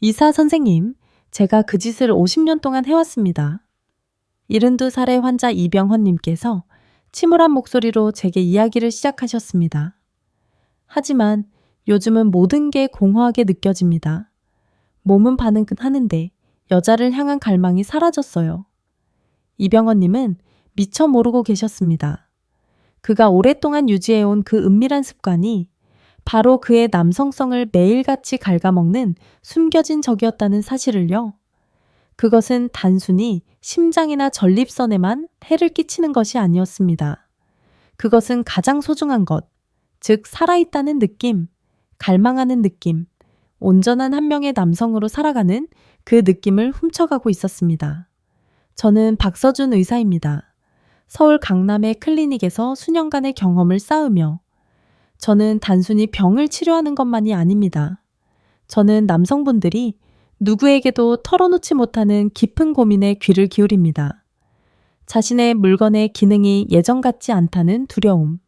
이사 선생님, 제가 그 짓을 50년 동안 해왔습니다. 72살의 환자 이병헌님께서 침울한 목소리로 제게 이야기를 시작하셨습니다. 하지만 요즘은 모든 게 공허하게 느껴집니다. 몸은 반응하는데 여자를 향한 갈망이 사라졌어요. 이병헌님은 미처 모르고 계셨습니다. 그가 오랫동안 유지해온 그 은밀한 습관이 바로 그의 남성성을 매일같이 갉아먹는 숨겨진 적이었다는 사실을요. 그것은 단순히 심장이나 전립선에만 해를 끼치는 것이 아니었습니다. 그것은 가장 소중한 것, 즉 살아있다는 느낌, 갈망하는 느낌, 온전한 한 명의 남성으로 살아가는 그 느낌을 훔쳐가고 있었습니다. 저는 박서준 의사입니다. 서울 강남의 클리닉에서 수년간의 경험을 쌓으며 저는 단순히 병을 치료하는 것만이 아닙니다. 저는 남성분들이 누구에게도 털어놓지 못하는 깊은 고민에 귀를 기울입니다. 자신의 물건의 기능이 예전 같지 않다는 두려움,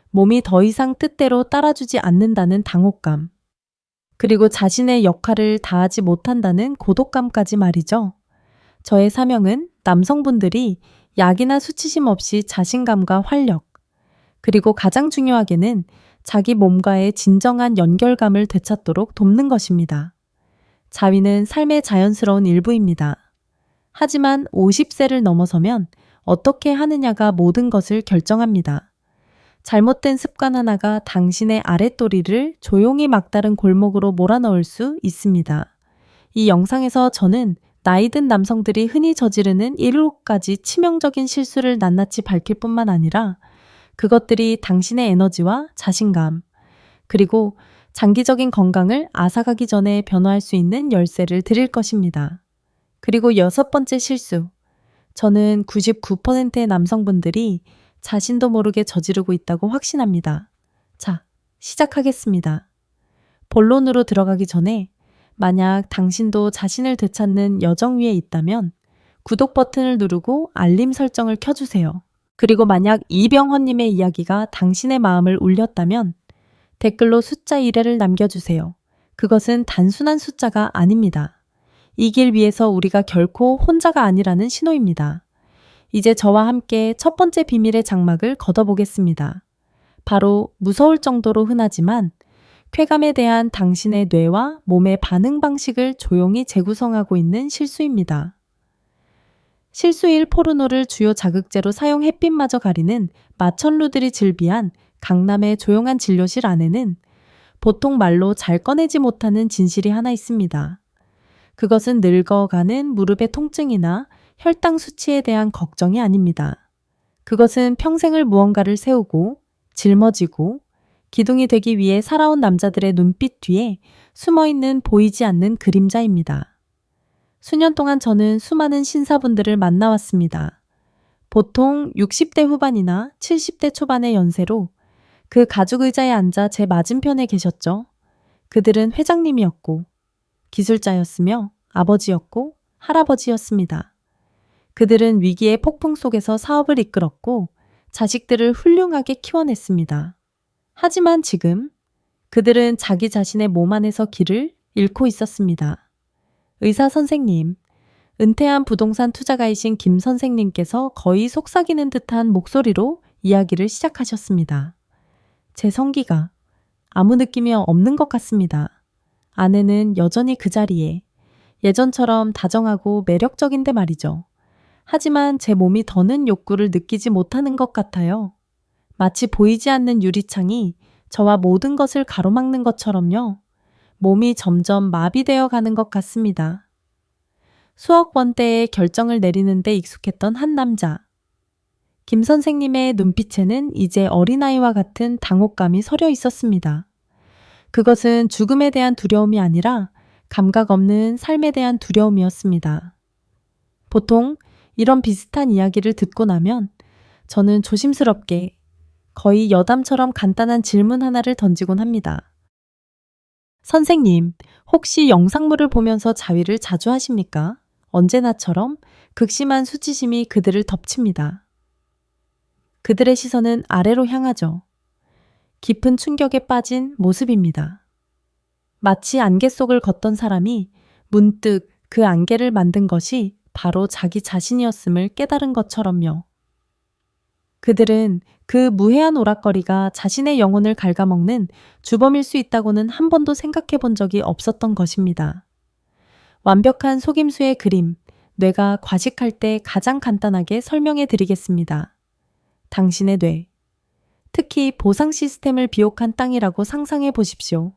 몸이 더 이상 뜻대로 따라주지 않는다는 당혹감, 그리고 자신의 역할을 다하지 못한다는 고독감까지 말이죠. 저의 사명은 남성분들이 약이나 수치심 없이 자신감과 활력, 그리고 가장 중요하게는 자기 몸과의 진정한 연결감을 되찾도록 돕는 것입니다. 자위는 삶의 자연스러운 일부입니다. 하지만 50세를 넘어서면 어떻게 하느냐가 모든 것을 결정합니다. 잘못된 습관 하나가 당신의 아랫도리를 조용히 막다른 골목으로 몰아넣을 수 있습니다. 이 영상에서 저는 나이 든 남성들이 흔히 저지르는 7가지 치명적인 실수를 낱낱이 밝힐 뿐만 아니라 그것들이 당신의 에너지와 자신감, 그리고 장기적인 건강을 앗아가기 전에 변화할 수 있는 열쇠를 드릴 것입니다. 그리고 6번째 실수. 저는 99%의 남성분들이 자신도 모르게 저지르고 있다고 확신합니다. 자, 시작하겠습니다. 본론으로 들어가기 전에 만약 당신도 자신을 되찾는 여정 위에 있다면 구독 버튼을 누르고 알림 설정을 켜주세요. 그리고 만약 이병헌님의 이야기가 당신의 마음을 울렸다면 댓글로 숫자 1회를 남겨주세요. 그것은 단순한 숫자가 아닙니다. 이 길 위에서 우리가 결코 혼자가 아니라는 신호입니다. 이제 저와 함께 첫 번째 비밀의 장막을 걷어보겠습니다. 바로 무서울 정도로 흔하지만 쾌감에 대한 당신의 뇌와 몸의 반응 방식을 조용히 재구성하고 있는 실수입니다. 실수일 포르노를 주요 자극제로 사용 햇빛마저 가리는 마천루들이 즐비한 강남의 조용한 진료실 안에는 보통 말로 잘 꺼내지 못하는 진실이 하나 있습니다. 그것은 늙어가는 무릎의 통증이나 혈당 수치에 대한 걱정이 아닙니다. 그것은 평생을 무언가를 세우고 짊어지고 기둥이 되기 위해 살아온 남자들의 눈빛 뒤에 숨어있는 보이지 않는 그림자입니다. 수년 동안 저는 수많은 신사분들을 만나왔습니다. 보통 60대 후반이나 70대 초반의 연세로 그 가죽 의자에 앉아 제 맞은편에 계셨죠. 그들은 회장님이었고 기술자였으며 아버지였고 할아버지였습니다. 그들은 위기의 폭풍 속에서 사업을 이끌었고 자식들을 훌륭하게 키워냈습니다. 하지만 지금 그들은 자기 자신의 몸 안에서 길을 잃고 있었습니다. 의사 선생님, 은퇴한 부동산 투자가이신 김 선생님께서 거의 속삭이는 듯한 목소리로 이야기를 시작하셨습니다. 제 성기가 아무 느낌이 없는 것 같습니다. 아내는 여전히 그 자리에 예전처럼 다정하고 매력적인데 말이죠. 하지만 제 몸이 더는 욕구를 느끼지 못하는 것 같아요. 마치 보이지 않는 유리창이 저와 모든 것을 가로막는 것처럼요. 몸이 점점 마비되어 가는 것 같습니다. 수억 번대의 결정을 내리는 데 익숙했던 한 남자. 김 선생님의 눈빛에는 이제 어린아이와 같은 당혹감이 서려 있었습니다. 그것은 죽음에 대한 두려움이 아니라 감각 없는 삶에 대한 두려움이었습니다. 보통 이런 비슷한 이야기를 듣고 나면 저는 조심스럽게 거의 여담처럼 간단한 질문 하나를 던지곤 합니다. 선생님, 혹시 영상물을 보면서 자위를 자주 하십니까? 언제나처럼 극심한 수치심이 그들을 덮칩니다. 그들의 시선은 아래로 향하죠. 깊은 충격에 빠진 모습입니다. 마치 안개 속을 걷던 사람이 문득 그 안개를 만든 것이 바로 자기 자신이었음을 깨달은 것처럼요. 그들은 그 무해한 오락거리가 자신의 영혼을 갉아먹는 주범일 수 있다고는 한 번도 생각해 본 적이 없었던 것입니다. 완벽한 속임수의 그림, 뇌가 과식할 때 가장 간단하게 설명해 드리겠습니다. 당신의 뇌, 특히 보상 시스템을 비옥한 땅이라고 상상해 보십시오.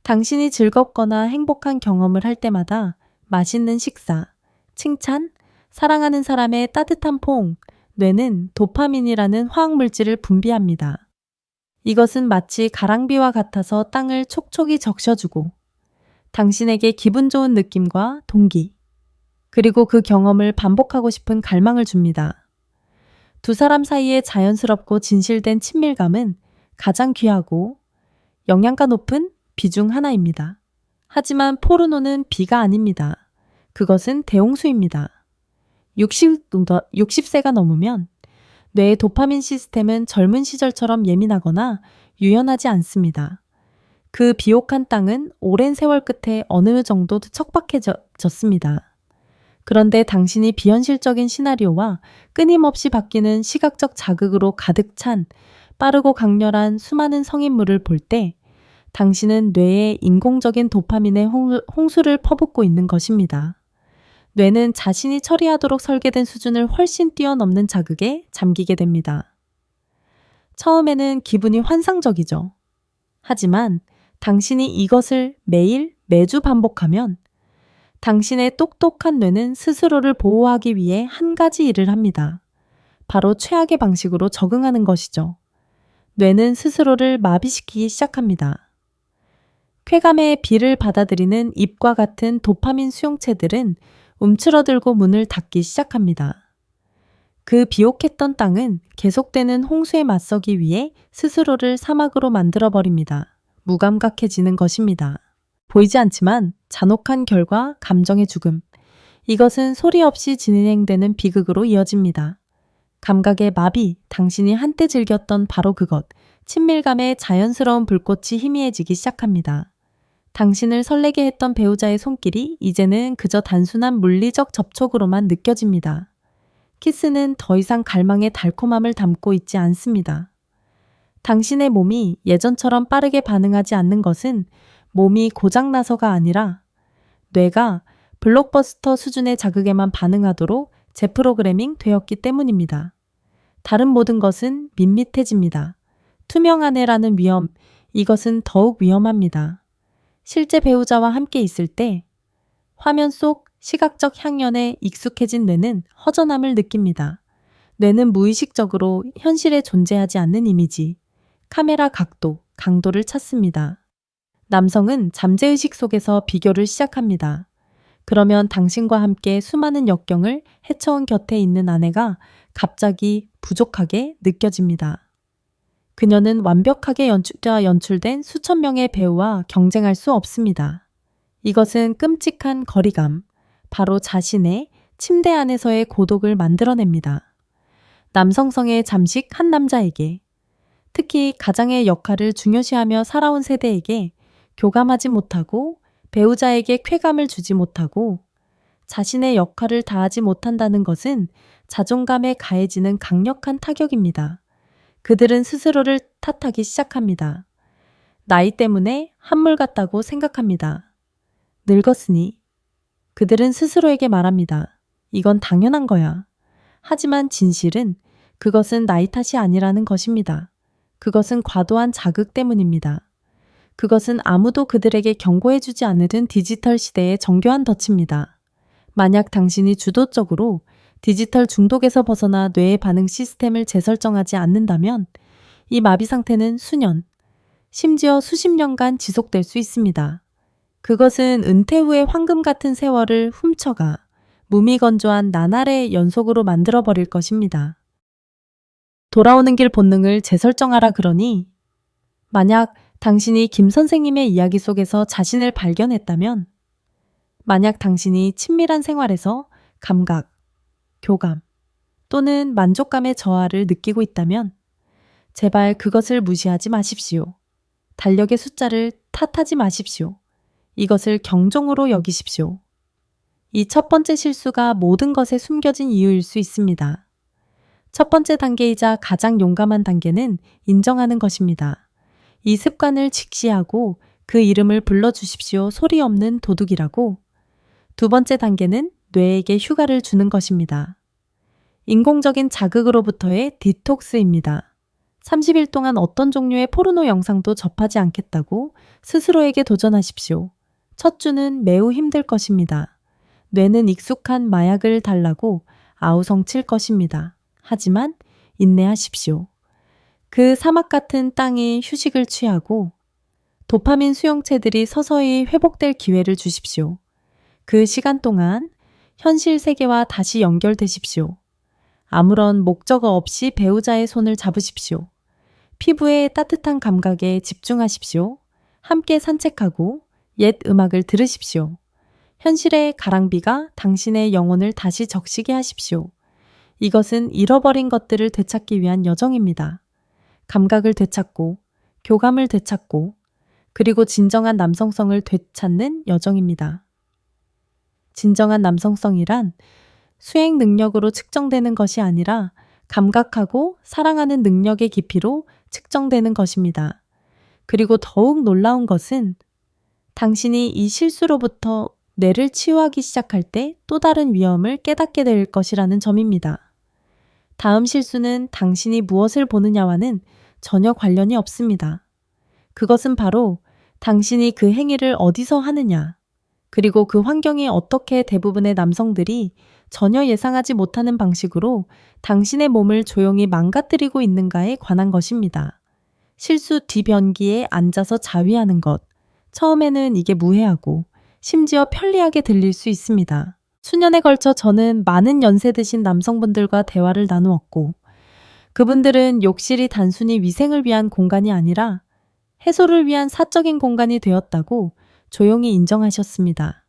당신이 즐겁거나 행복한 경험을 할 때마다 맛있는 식사, 칭찬, 사랑하는 사람의 따뜻한 포옹, 뇌는 도파민이라는 화학물질을 분비합니다. 이것은 마치 가랑비와 같아서 땅을 촉촉이 적셔주고 당신에게 기분 좋은 느낌과 동기, 그리고 그 경험을 반복하고 싶은 갈망을 줍니다. 두 사람 사이의 자연스럽고 진실된 친밀감은 가장 귀하고 영양가 높은 비중 하나입니다. 하지만 포르노는 비가 아닙니다. 그것은 대홍수입니다. 60세가 넘으면 뇌의 도파민 시스템은 젊은 시절처럼 예민하거나 유연하지 않습니다. 그 비옥한 땅은 오랜 세월 끝에 어느 정도 척박해졌습니다. 그런데 당신이 비현실적인 시나리오와 끊임없이 바뀌는 시각적 자극으로 가득 찬 빠르고 강렬한 수많은 성인물을 볼 때 당신은 뇌에 인공적인 도파민의 홍수를 퍼붓고 있는 것입니다. 뇌는 자신이 처리하도록 설계된 수준을 훨씬 뛰어넘는 자극에 잠기게 됩니다. 처음에는 기분이 환상적이죠. 하지만 당신이 이것을 매주 반복하면 당신의 똑똑한 뇌는 스스로를 보호하기 위해 한 가지 일을 합니다. 바로 최악의 방식으로 적응하는 것이죠. 뇌는 스스로를 마비시키기 시작합니다. 쾌감의 비를 받아들이는 잎과 같은 도파민 수용체들은 움츠러들고 문을 닫기 시작합니다. 그 비옥했던 땅은 계속되는 홍수에 맞서기 위해 스스로를 사막으로 만들어버립니다. 무감각해지는 것입니다. 보이지 않지만 잔혹한 결과 감정의 죽음. 이것은 소리 없이 진행되는 비극으로 이어집니다. 감각의 마비, 당신이 한때 즐겼던 바로 그것, 친밀감의 자연스러운 불꽃이 희미해지기 시작합니다. 당신을 설레게 했던 배우자의 손길이 이제는 그저 단순한 물리적 접촉으로만 느껴집니다. 키스는 더 이상 갈망의 달콤함을 담고 있지 않습니다. 당신의 몸이 예전처럼 빠르게 반응하지 않는 것은 몸이 고장나서가 아니라 뇌가 블록버스터 수준의 자극에만 반응하도록 재프로그래밍 되었기 때문입니다. 다른 모든 것은 밋밋해집니다. 투명한 애라는 위험, 이것은 더욱 위험합니다. 실제 배우자와 함께 있을 때 화면 속 시각적 향연에 익숙해진 뇌는 허전함을 느낍니다. 뇌는 무의식적으로 현실에 존재하지 않는 이미지, 카메라 각도, 강도를 찾습니다. 남성은 잠재의식 속에서 비교를 시작합니다. 그러면 당신과 함께 수많은 역경을 헤쳐온 곁에 있는 아내가 갑자기 부족하게 느껴집니다. 그녀는 완벽하게 연출된 수천 명의 배우와 경쟁할 수 없습니다. 이것은 끔찍한 거리감, 바로 자신의 침대 안에서의 고독을 만들어냅니다. 남성성의 잠식 한 남자에게, 특히 가장의 역할을 중요시하며 살아온 세대에게 교감하지 못하고 배우자에게 쾌감을 주지 못하고 자신의 역할을 다하지 못한다는 것은 자존감에 가해지는 강력한 타격입니다. 그들은 스스로를 탓하기 시작합니다. 나이 때문에 한물 같다고 생각합니다. 늙었으니. 그들은 스스로에게 말합니다. 이건 당연한 거야. 하지만 진실은 그것은 나이 탓이 아니라는 것입니다. 그것은 과도한 자극 때문입니다. 그것은 아무도 그들에게 경고해주지 않는 디지털 시대의 정교한 덫입니다. 만약 당신이 주도적으로 디지털 중독에서 벗어나 뇌의 반응 시스템을 재설정하지 않는다면 이 마비 상태는 수년, 심지어 수십 년간 지속될 수 있습니다. 그것은 은퇴 후의 황금 같은 세월을 훔쳐가 무미건조한 나날의 연속으로 만들어버릴 것입니다. 돌아오는 길 본능을 재설정하라 그러니 만약 당신이 김 선생님의 이야기 속에서 자신을 발견했다면, 만약 당신이 친밀한 생활에서 감각, 교감 또는 만족감의 저하를 느끼고 있다면 제발 그것을 무시하지 마십시오. 달력의 숫자를 탓하지 마십시오. 이것을 경종으로 여기십시오. 이 첫 번째 실수가 모든 것에 숨겨진 이유일 수 있습니다. 첫 번째 단계이자 가장 용감한 단계는 인정하는 것입니다. 이 습관을 직시하고 그 이름을 불러주십시오. 소리 없는 도둑이라고. 두 번째 단계는 뇌에게 휴가를 주는 것입니다. 인공적인 자극으로부터의 디톡스입니다. 30일 동안 어떤 종류의 포르노 영상도 접하지 않겠다고 스스로에게 도전하십시오. 첫 주는 매우 힘들 것입니다. 뇌는 익숙한 마약을 달라고 아우성칠 것입니다. 하지만 인내하십시오. 그 사막 같은 땅에 휴식을 취하고 도파민 수용체들이 서서히 회복될 기회를 주십시오. 그 시간 동안 현실 세계와 다시 연결되십시오. 아무런 목적어 없이 배우자의 손을 잡으십시오. 피부의 따뜻한 감각에 집중하십시오. 함께 산책하고 옛 음악을 들으십시오. 현실의 가랑비가 당신의 영혼을 다시 적시게 하십시오. 이것은 잃어버린 것들을 되찾기 위한 여정입니다. 감각을 되찾고, 교감을 되찾고, 그리고 진정한 남성성을 되찾는 여정입니다. 진정한 남성성이란 수행 능력으로 측정되는 것이 아니라 감각하고 사랑하는 능력의 깊이로 측정되는 것입니다. 그리고 더욱 놀라운 것은 당신이 이 실수로부터 뇌를 치유하기 시작할 때 또 다른 위험을 깨닫게 될 것이라는 점입니다. 다음 실수는 당신이 무엇을 보느냐와는 전혀 관련이 없습니다. 그것은 바로 당신이 그 행위를 어디서 하느냐, 그리고 그 환경이 어떻게 대부분의 남성들이 전혀 예상하지 못하는 방식으로 당신의 몸을 조용히 망가뜨리고 있는가에 관한 것입니다. 실수 뒤변기에 앉아서 자위하는 것. 처음에는 이게 무해하고 심지어 편리하게 들릴 수 있습니다. 수년에 걸쳐 저는 많은 연세 드신 남성분들과 대화를 나누었고 그분들은 욕실이 단순히 위생을 위한 공간이 아니라 해소를 위한 사적인 공간이 되었다고 조용히 인정하셨습니다.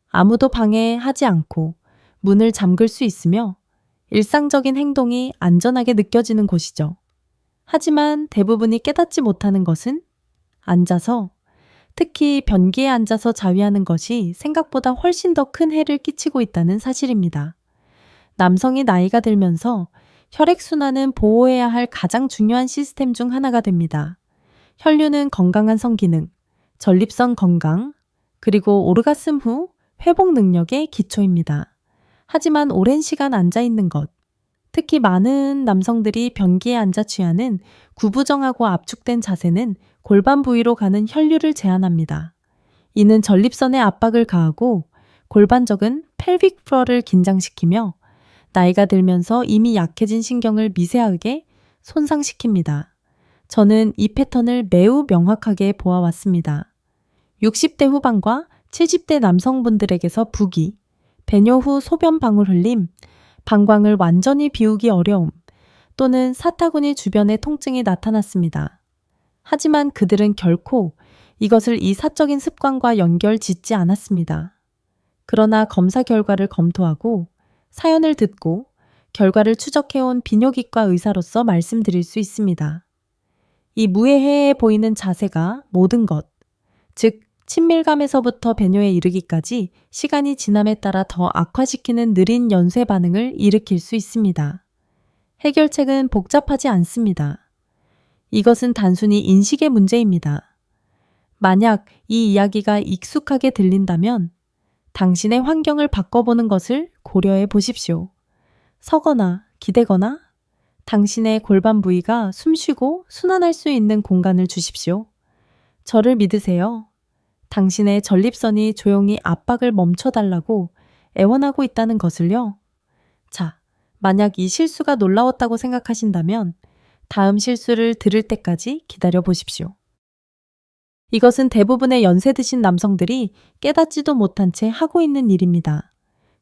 아무도 방해하지 않고 문을 잠글 수 있으며 일상적인 행동이 안전하게 느껴지는 곳이죠. 하지만 대부분이 깨닫지 못하는 것은 앉아서, 특히 변기에 앉아서 자위하는 것이 생각보다 훨씬 더 큰 해를 끼치고 있다는 사실입니다. 남성이 나이가 들면서 혈액순환은 보호해야 할 가장 중요한 시스템 중 하나가 됩니다. 혈류는 건강한 성기능, 전립선 건강, 그리고 오르가슴 후 회복 능력의 기초입니다. 하지만 오랜 시간 앉아있는 것, 특히 많은 남성들이 변기에 앉아 취하는 구부정하고 압축된 자세는 골반 부위로 가는 혈류를 제한합니다. 이는 전립선에 압박을 가하고 골반적은 펠빅 플로어를 긴장시키며 나이가 들면서 이미 약해진 신경을 미세하게 손상시킵니다. 저는 이 패턴을 매우 명확하게 보아왔습니다. 60대 후반과 70대 남성분들에게서 부기, 배뇨 후 소변 방울 흘림, 방광을 완전히 비우기 어려움 또는 사타구니 주변의 통증이 나타났습니다. 하지만 그들은 결코 이것을 이 사적인 습관과 연결 짓지 않았습니다. 그러나 검사 결과를 검토하고 사연을 듣고 결과를 추적해온 비뇨기과 의사로서 말씀드릴 수 있습니다. 이 무해해 보이는 자세가 모든 것, 즉 친밀감에서부터 배뇨에 이르기까지 시간이 지남에 따라 더 악화시키는 느린 연쇄 반응을 일으킬 수 있습니다. 해결책은 복잡하지 않습니다. 이것은 단순히 인식의 문제입니다. 만약 이 이야기가 익숙하게 들린다면 당신의 환경을 바꿔보는 것을 고려해 보십시오. 서거나 기대거나 당신의 골반 부위가 숨쉬고 순환할 수 있는 공간을 주십시오. 저를 믿으세요. 당신의 전립선이 조용히 압박을 멈춰달라고 애원하고 있다는 것을요. 자, 만약 이 실수가 놀라웠다고 생각하신다면 다음 실수를 들을 때까지 기다려 보십시오. 이것은 대부분의 연세 드신 남성들이 깨닫지도 못한 채 하고 있는 일입니다.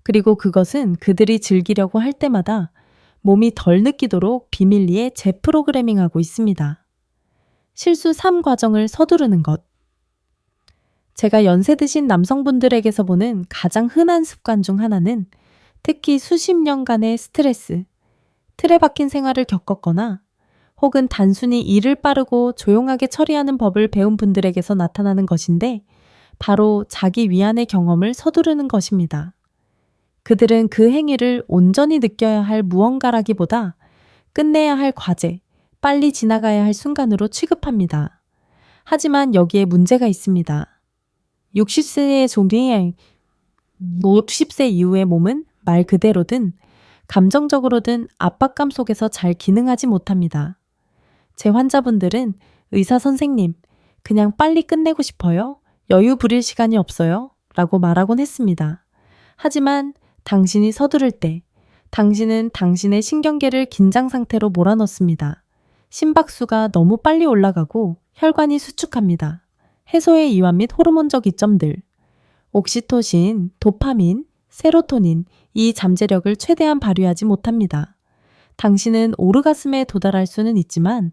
그리고 그것은 그들이 즐기려고 할 때마다 몸이 덜 느끼도록 비밀리에 재프로그래밍하고 있습니다. 실수 3 과정을 서두르는 것. 제가 연세 드신 남성분들에게서 보는 가장 흔한 습관 중 하나는 특히 수십 년간의 스트레스, 틀에 박힌 생활을 겪었거나 혹은 단순히 일을 빠르고 조용하게 처리하는 법을 배운 분들에게서 나타나는 것인데 바로 자기 위안의 경험을 서두르는 것입니다. 그들은 그 행위를 온전히 느껴야 할 무언가라기보다 끝내야 할 과제, 빨리 지나가야 할 순간으로 취급합니다. 하지만 여기에 문제가 있습니다. 60세 이후의 몸은 말 그대로든 감정적으로든 압박감 속에서 잘 기능하지 못합니다. 제 환자분들은 의사 선생님, 그냥 빨리 끝내고 싶어요? 여유 부릴 시간이 없어요? 라고 말하곤 했습니다. 하지만 당신이 서두를 때 당신은 당신의 신경계를 긴장 상태로 몰아넣습니다. 심박수가 너무 빨리 올라가고 혈관이 수축합니다. 해소의 이완 및 호르몬적 이점들, 옥시토신, 도파민, 세로토닌, 이 잠재력을 최대한 발휘하지 못합니다. 당신은 오르가슴에 도달할 수는 있지만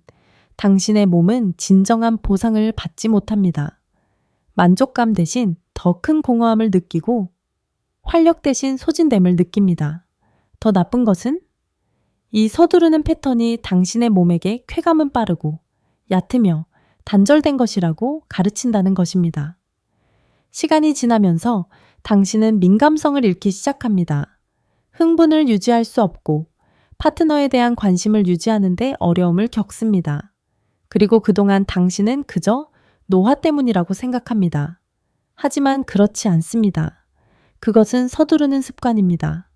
당신의 몸은 진정한 보상을 받지 못합니다. 만족감 대신 더 큰 공허함을 느끼고 활력 대신 소진됨을 느낍니다. 더 나쁜 것은 이 서두르는 패턴이 당신의 몸에게 쾌감은 빠르고 얕으며 단절된 것이라고 가르친다는 것입니다. 시간이 지나면서 당신은 민감성을 잃기 시작합니다. 흥분을 유지할 수 없고 파트너에 대한 관심을 유지하는 데 어려움을 겪습니다. 그리고 그동안 당신은 그저 노화 때문이라고 생각합니다. 하지만 그렇지 않습니다. 그것은 서두르는 습관입니다.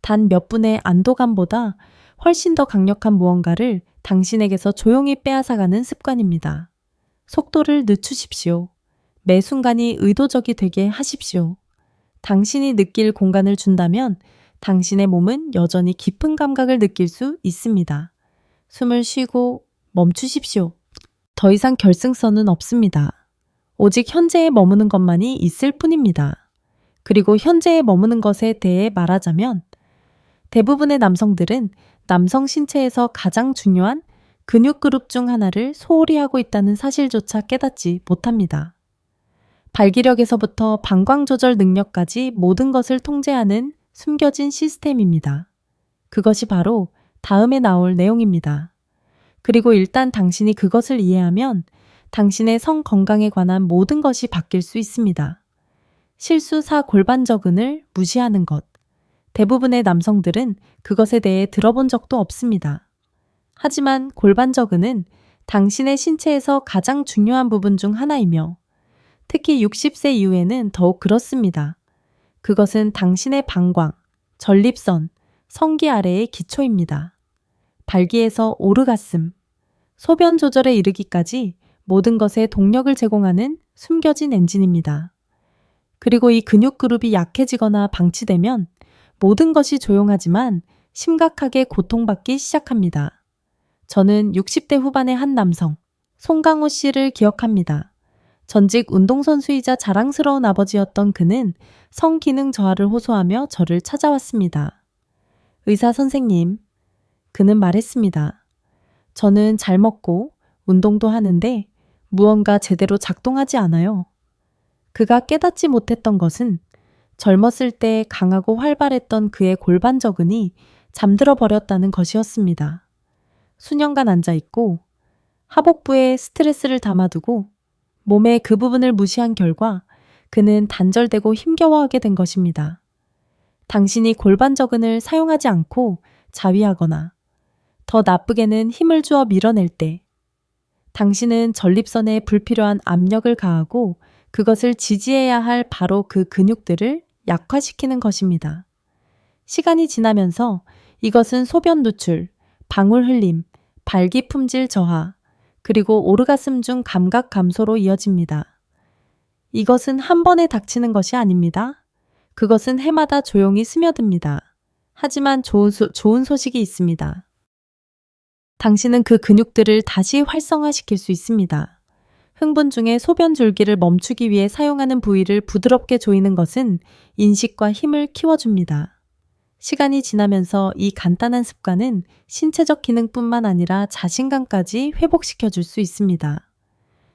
단 몇 분의 안도감보다 훨씬 더 강력한 무언가를 당신에게서 조용히 빼앗아가는 습관입니다. 속도를 늦추십시오. 매 순간이 의도적이 되게 하십시오. 당신이 느낄 공간을 준다면 당신의 몸은 여전히 깊은 감각을 느낄 수 있습니다. 숨을 쉬고 멈추십시오. 더 이상 결승선은 없습니다. 오직 현재에 머무는 것만이 있을 뿐입니다. 그리고 현재에 머무는 것에 대해 말하자면 대부분의 남성들은 남성 신체에서 가장 중요한 근육 그룹 중 하나를 소홀히 하고 있다는 사실조차 깨닫지 못합니다. 발기력에서부터 방광 조절 능력까지 모든 것을 통제하는 숨겨진 시스템입니다. 그것이 바로 다음에 나올 내용입니다. 그리고 일단 당신이 그것을 이해하면 당신의 성 건강에 관한 모든 것이 바뀔 수 있습니다. 실수사 골반저근을 무시하는 것. 대부분의 남성들은 그것에 대해 들어본 적도 없습니다. 하지만 골반저근은 당신의 신체에서 가장 중요한 부분 중 하나이며 특히 60세 이후에는 더욱 그렇습니다. 그것은 당신의 방광, 전립선, 성기 아래의 기초입니다. 발기에서 오르가슴, 소변 조절에 이르기까지 모든 것에 동력을 제공하는 숨겨진 엔진입니다. 그리고 이 근육 그룹이 약해지거나 방치되면 모든 것이 조용하지만 심각하게 고통받기 시작합니다. 저는 60대 후반의 한 남성, 송강호 씨를 기억합니다. 전직 운동선수이자 자랑스러운 아버지였던 그는 성기능 저하를 호소하며 저를 찾아왔습니다. 의사 선생님, 그는 말했습니다. 저는 잘 먹고 운동도 하는데 무언가 제대로 작동하지 않아요. 그가 깨닫지 못했던 것은 젊었을 때 강하고 활발했던 그의 골반저근이 잠들어 버렸다는 것이었습니다. 수년간 앉아있고 하복부에 스트레스를 담아두고 몸의 그 부분을 무시한 결과 그는 단절되고 힘겨워하게 된 것입니다. 당신이 골반저근을 사용하지 않고 자위하거나 더 나쁘게는 힘을 주어 밀어낼 때 당신은 전립선에 불필요한 압력을 가하고 그것을 지지해야 할 바로 그 근육들을 약화시키는 것입니다. 시간이 지나면서 이것은 소변 누출, 방울 흘림, 발기 품질 저하, 그리고 오르가슴 중 감각 감소로 이어집니다. 이것은 한 번에 닥치는 것이 아닙니다. 그것은 해마다 조용히 스며듭니다. 하지만 좋은 소식이 있습니다. 당신은 그 근육들을 다시 활성화시킬 수 있습니다. 흥분 중에 소변 줄기를 멈추기 위해 사용하는 부위를 부드럽게 조이는 것은 인식과 힘을 키워줍니다. 시간이 지나면서 이 간단한 습관은 신체적 기능뿐만 아니라 자신감까지 회복시켜 줄 수 있습니다.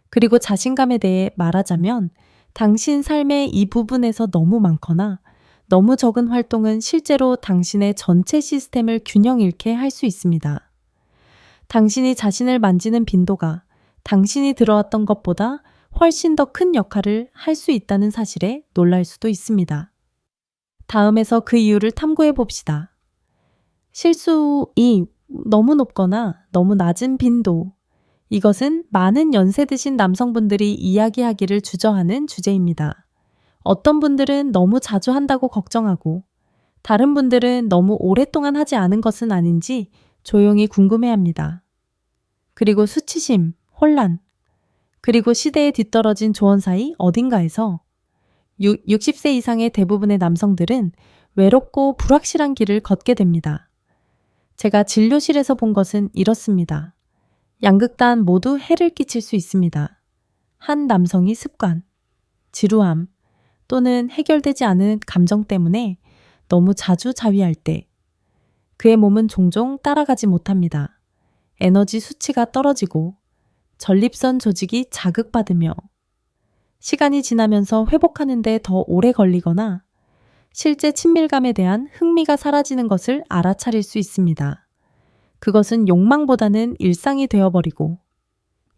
그리고 자신감에 대해 말하자면 당신 삶의 이 부분에서 너무 많거나 너무 적은 활동은 실제로 당신의 전체 시스템을 균형 잃게 할 수 있습니다. 당신이 자신을 만지는 빈도가 당신이 들어왔던 것보다 훨씬 더 큰 역할을 할 수 있다는 사실에 놀랄 수도 있습니다. 다음에서 그 이유를 탐구해 봅시다. 실수이 너무 높거나 너무 낮은 빈도. 이것은 많은 연세 드신 남성분들이 이야기하기를 주저하는 주제입니다. 어떤 분들은 너무 자주 한다고 걱정하고, 다른 분들은 너무 오랫동안 하지 않은 것은 아닌지 조용히 궁금해합니다. 그리고 수치심, 혼란, 그리고 시대에 뒤떨어진 조언 사이 어딘가에서 60세 이상의 대부분의 남성들은 외롭고 불확실한 길을 걷게 됩니다. 제가 진료실에서 본 것은 이렇습니다. 양극단 모두 해를 끼칠 수 있습니다. 한 남성이 습관, 지루함 또는 해결되지 않은 감정 때문에 너무 자주 자위할 때 그의 몸은 종종 따라가지 못합니다. 에너지 수치가 떨어지고 전립선 조직이 자극받으며 시간이 지나면서 회복하는 데 더 오래 걸리거나 실제 친밀감에 대한 흥미가 사라지는 것을 알아차릴 수 있습니다. 그것은 욕망보다는 일상이 되어버리고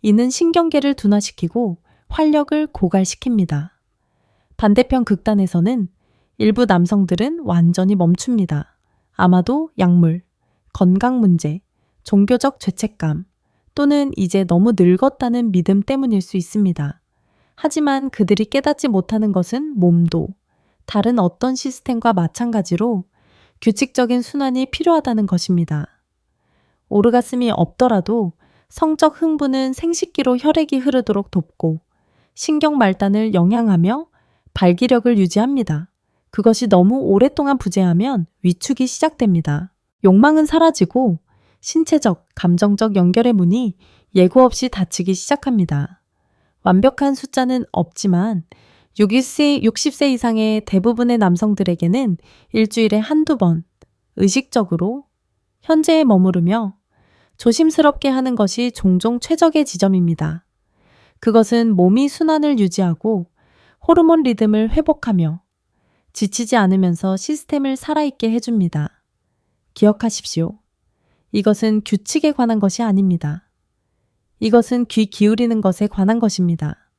이는 신경계를 둔화시키고 활력을 고갈시킵니다. 반대편 극단에서는 일부 남성들은 완전히 멈춥니다. 아마도 약물, 건강 문제, 종교적 죄책감 또는 이제 너무 늙었다는 믿음 때문일 수 있습니다. 하지만 그들이 깨닫지 못하는 것은 몸도 다른 어떤 시스템과 마찬가지로 규칙적인 순환이 필요하다는 것입니다. 오르가슴이 없더라도 성적 흥분은 생식기로 혈액이 흐르도록 돕고 신경 말단을 영양하며 발기력을 유지합니다. 그것이 너무 오랫동안 부재하면 위축이 시작됩니다. 욕망은 사라지고 신체적, 감정적 연결의 문이 예고 없이 닫히기 시작합니다. 완벽한 숫자는 없지만 60세 이상의 대부분의 남성들에게는 일주일에 한두 번 의식적으로 현재에 머무르며 조심스럽게 하는 것이 종종 최적의 지점입니다. 그것은 몸이 순환을 유지하고 호르몬 리듬을 회복하며 지치지 않으면서 시스템을 살아있게 해줍니다. 기억하십시오. 이것은 규칙에 관한 것이 아닙니다. 이것은 귀 기울이는 것에 관한 것입니다.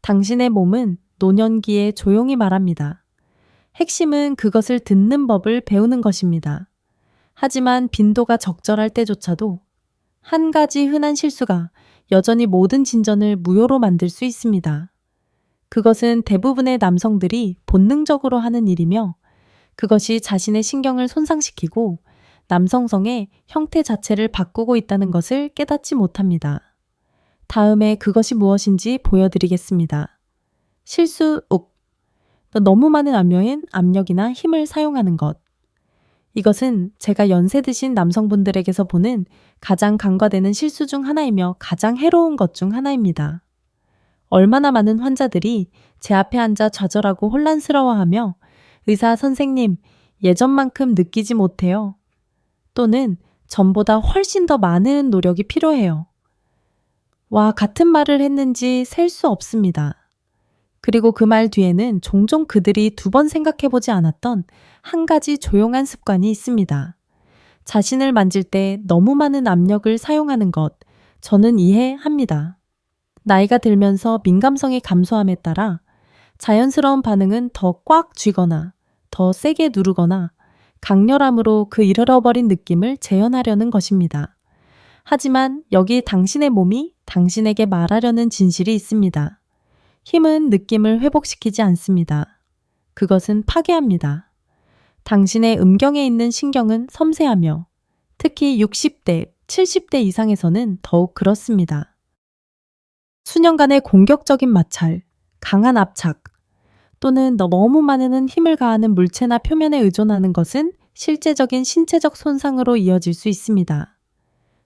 당신의 몸은 노년기에 조용히 말합니다. 핵심은 그것을 듣는 법을 배우는 것입니다. 하지만 빈도가 적절할 때조차도 한 가지 흔한 실수가 여전히 모든 진전을 무효로 만들 수 있습니다. 그것은 대부분의 남성들이 본능적으로 하는 일이며 그것이 자신의 신경을 손상시키고 남성성의 형태 자체를 바꾸고 있다는 것을 깨닫지 못합니다. 다음에 그것이 무엇인지 보여드리겠습니다. 실수 욱. 너무 많은 압력이나 힘을 사용하는 것. 이것은 제가 연세 드신 남성분들에게서 보는 가장 간과되는 실수 중 하나이며 가장 해로운 것 중 하나입니다. 얼마나 많은 환자들이 제 앞에 앉아 좌절하고 혼란스러워하며 의사 선생님, 예전만큼 느끼지 못해요. 또는 전보다 훨씬 더 많은 노력이 필요해요. 와 같은 말을 했는지 셀 수 없습니다. 그리고 그 말 뒤에는 종종 그들이 두 번 생각해보지 않았던 한 가지 조용한 습관이 있습니다. 자신을 만질 때 너무 많은 압력을 사용하는 것, 저는 이해합니다. 나이가 들면서 민감성이 감소함에 따라 자연스러운 반응은 더 꽉 쥐거나 더 세게 누르거나 강렬함으로 그 잃어버린 느낌을 재현하려는 것입니다. 하지만 여기 당신의 몸이 당신에게 말하려는 진실이 있습니다. 힘은 느낌을 회복시키지 않습니다. 그것은 파괴합니다. 당신의 음경에 있는 신경은 섬세하며 특히 60대, 70대 이상에서는 더욱 그렇습니다. 수년간의 공격적인 마찰, 강한 압착 또는 너무 많은 힘을 가하는 물체나 표면에 의존하는 것은 실제적인 신체적 손상으로 이어질 수 있습니다.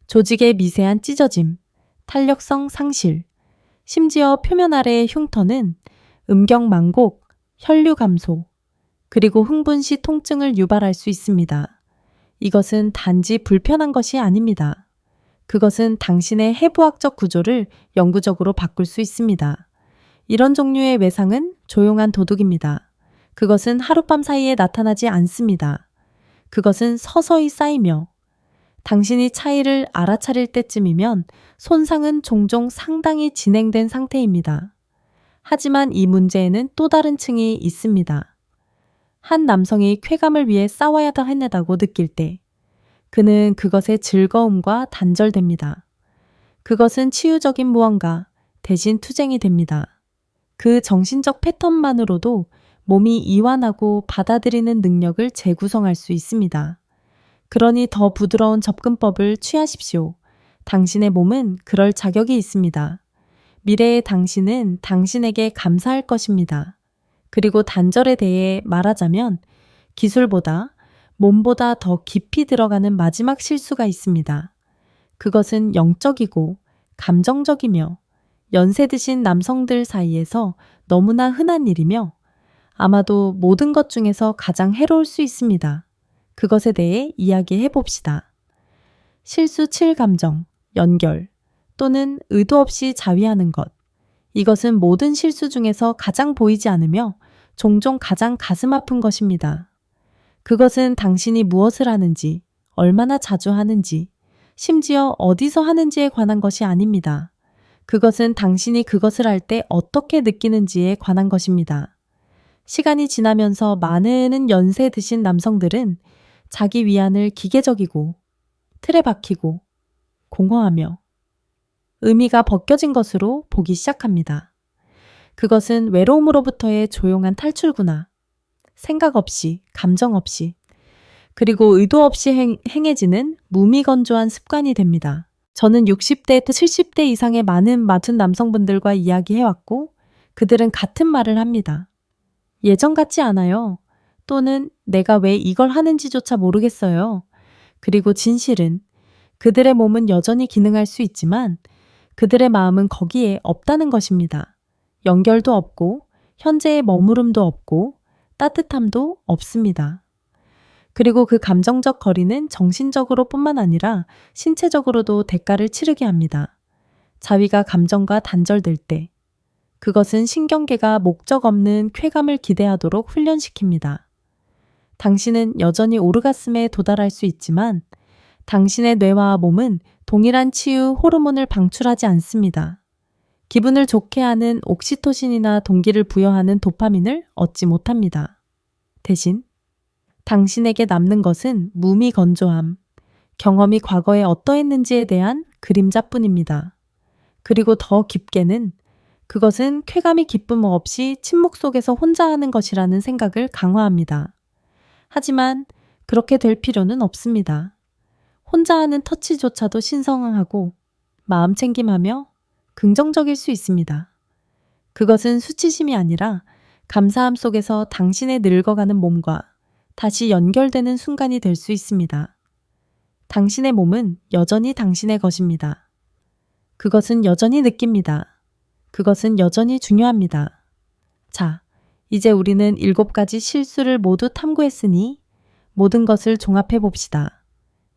조직의 미세한 찢어짐, 탄력성 상실, 심지어 표면 아래의 흉터는 음경 망곡, 혈류 감소, 그리고 흥분 시 통증을 유발할 수 있습니다. 이것은 단지 불편한 것이 아닙니다. 그것은 당신의 해부학적 구조를 영구적으로 바꿀 수 있습니다. 이런 종류의 외상은 조용한 도둑입니다. 그것은 하룻밤 사이에 나타나지 않습니다. 그것은 서서히 쌓이며 당신이 차이를 알아차릴 때쯤이면 손상은 종종 상당히 진행된 상태입니다. 하지만 이 문제에는 또 다른 층이 있습니다. 한 남성이 쾌감을 위해 싸워야 해내다고 느낄 때 그는 그것의 즐거움과 단절됩니다. 그것은 치유적인 무언가 대신 투쟁이 됩니다. 그 정신적 패턴만으로도 몸이 이완하고 받아들이는 능력을 재구성할 수 있습니다. 그러니 더 부드러운 접근법을 취하십시오. 당신의 몸은 그럴 자격이 있습니다. 미래의 당신은 당신에게 감사할 것입니다. 그리고 단절에 대해 말하자면 기술보다 몸보다 더 깊이 들어가는 마지막 실수가 있습니다. 그것은 영적이고 감정적이며 연세 드신 남성들 사이에서 너무나 흔한 일이며 아마도 모든 것 중에서 가장 해로울 수 있습니다. 그것에 대해 이야기해 봅시다. 실수 7감정, 연결 또는 의도 없이 자위하는 것. 이것은 모든 실수 중에서 가장 보이지 않으며 종종 가장 가슴 아픈 것입니다. 그것은 당신이 무엇을 하는지, 얼마나 자주 하는지, 심지어 어디서 하는지에 관한 것이 아닙니다. 그것은 당신이 그것을 할 때 어떻게 느끼는지에 관한 것입니다. 시간이 지나면서 많은 연세 드신 남성들은 자기 위안을 기계적이고 틀에 박히고 공허하며 의미가 벗겨진 것으로 보기 시작합니다. 그것은 외로움으로부터의 조용한 탈출구나. 생각 없이, 감정 없이, 그리고 의도 없이 행해지는 무미건조한 습관이 됩니다. 저는 60대, 70대 이상의 많은 마흔 남성분들과 이야기해왔고 그들은 같은 말을 합니다. 예전 같지 않아요. 또는 내가 왜 이걸 하는지조차 모르겠어요. 그리고 진실은 그들의 몸은 여전히 기능할 수 있지만 그들의 마음은 거기에 없다는 것입니다. 연결도 없고 현재의 머무름도 없고 따뜻함도 없습니다. 그리고 그 감정적 거리는 정신적으로 뿐만 아니라 신체적으로도 대가를 치르게 합니다. 자위가 감정과 단절될 때 그것은 신경계가 목적 없는 쾌감을 기대하도록 훈련시킵니다. 당신은 여전히 오르가슴에 도달할 수 있지만 당신의 뇌와 몸은 동일한 치유 호르몬을 방출하지 않습니다. 기분을 좋게 하는 옥시토신이나 동기를 부여하는 도파민을 얻지 못합니다. 대신 당신에게 남는 것은 무미건조함, 경험이 과거에 어떠했는지에 대한 그림자뿐입니다. 그리고 더 깊게는 그것은 쾌감이 기쁨 없이 침묵 속에서 혼자 하는 것이라는 생각을 강화합니다. 하지만 그렇게 될 필요는 없습니다. 혼자 하는 터치조차도 신성하고 마음 챙김하며 긍정적일 수 있습니다. 그것은 수치심이 아니라 감사함 속에서 당신의 늙어가는 몸과 다시 연결되는 순간이 될 수 있습니다. 당신의 몸은 여전히 당신의 것입니다. 그것은 여전히 느낍니다. 그것은 여전히 중요합니다. 자, 이제 우리는 7가지 실수를 모두 탐구했으니 모든 것을 종합해 봅시다.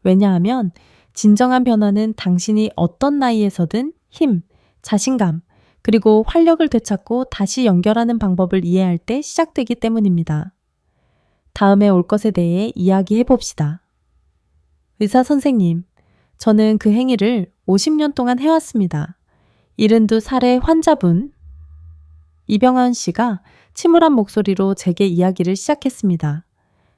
왜냐하면 진정한 변화는 당신이 어떤 나이에서든 힘, 자신감, 그리고 활력을 되찾고 다시 연결하는 방법을 이해할 때 시작되기 때문입니다. 다음에 올 것에 대해 이야기해 봅시다. 의사 선생님, 저는 그 행위를 50년 동안 해왔습니다. 72살의 환자분 이병헌 씨가 침울한 목소리로 제게 이야기를 시작했습니다.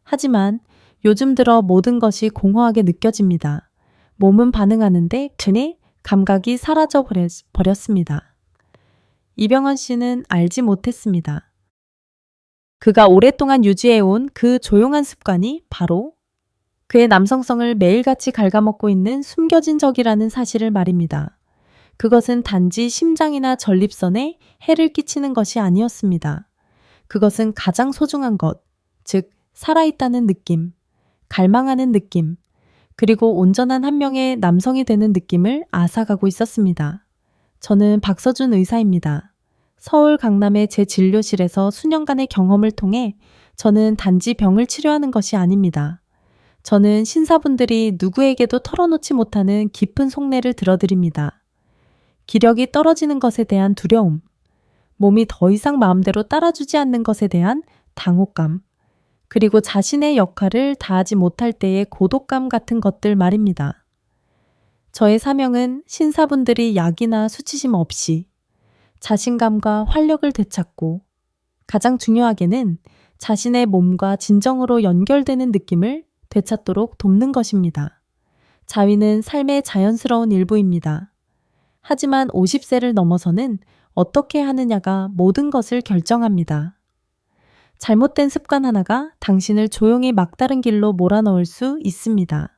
하지만 요즘 들어 모든 것이 공허하게 느껴집니다. 몸은 반응하는데 튼이 감각이 사라져 버렸습니다. 이병헌 씨는 알지 못했습니다. 그가 오랫동안 유지해온 그 조용한 습관이 바로 그의 남성성을 매일같이 갉아먹고 있는 숨겨진 적이라는 사실을 말입니다. 그것은 단지 심장이나 전립선에 해를 끼치는 것이 아니었습니다. 그것은 가장 소중한 것, 즉 살아있다는 느낌, 갈망하는 느낌, 그리고 온전한 한 명의 남성이 되는 느낌을 앗아가고 있었습니다. 저는 박서준 의사입니다. 서울 강남의 제 진료실에서 수년간의 경험을 통해 저는 단지 병을 치료하는 것이 아닙니다. 저는 신사분들이 누구에게도 털어놓지 못하는 깊은 속내를 들어드립니다. 기력이 떨어지는 것에 대한 두려움, 몸이 더 이상 마음대로 따라주지 않는 것에 대한 당혹감, 그리고 자신의 역할을 다하지 못할 때의 고독감 같은 것들 말입니다. 저의 사명은 신사분들이 약이나 수치심 없이 자신감과 활력을 되찾고 가장 중요하게는 자신의 몸과 진정으로 연결되는 느낌을 되찾도록 돕는 것입니다. 자위는 삶의 자연스러운 일부입니다. 하지만 50세를 넘어서는 어떻게 하느냐가 모든 것을 결정합니다. 잘못된 습관 하나가 당신을 조용히 막다른 길로 몰아넣을 수 있습니다.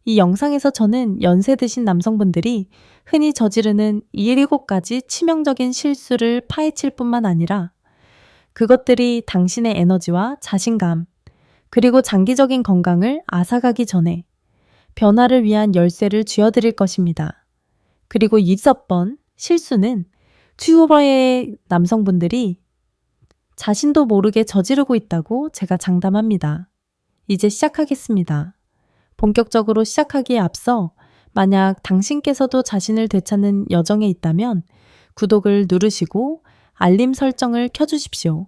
이 영상에서 저는 연세 드신 남성분들이 흔히 저지르는 7가지 치명적인 실수를 파헤칠 뿐만 아니라 그것들이 당신의 에너지와 자신감, 그리고 장기적인 건강을 앗아가기 전에 변화를 위한 열쇠를 쥐어드릴 것입니다. 그리고 6번 실수는 추후의 남성분들이 자신도 모르게 저지르고 있다고 제가 장담합니다. 이제 시작하겠습니다. 본격적으로 시작하기에 앞서 만약 당신께서도 자신을 되찾는 여정에 있다면 구독을 누르시고 알림 설정을 켜주십시오.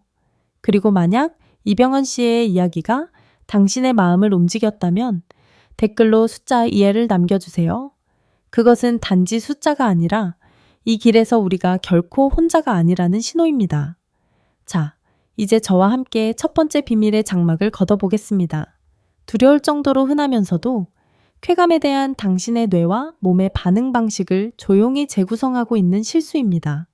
그리고 만약 이병헌 씨의 이야기가 당신의 마음을 움직였다면 댓글로 숫자 2를 남겨주세요. 그것은 단지 숫자가 아니라 이 길에서 우리가 결코 혼자가 아니라는 신호입니다. 자, 이제 저와 함께 첫 번째 비밀의 장막을 걷어보겠습니다. 두려울 정도로 흔하면서도 쾌감에 대한 당신의 뇌와 몸의 반응 방식을 조용히 재구성하고 있는 실수입니다.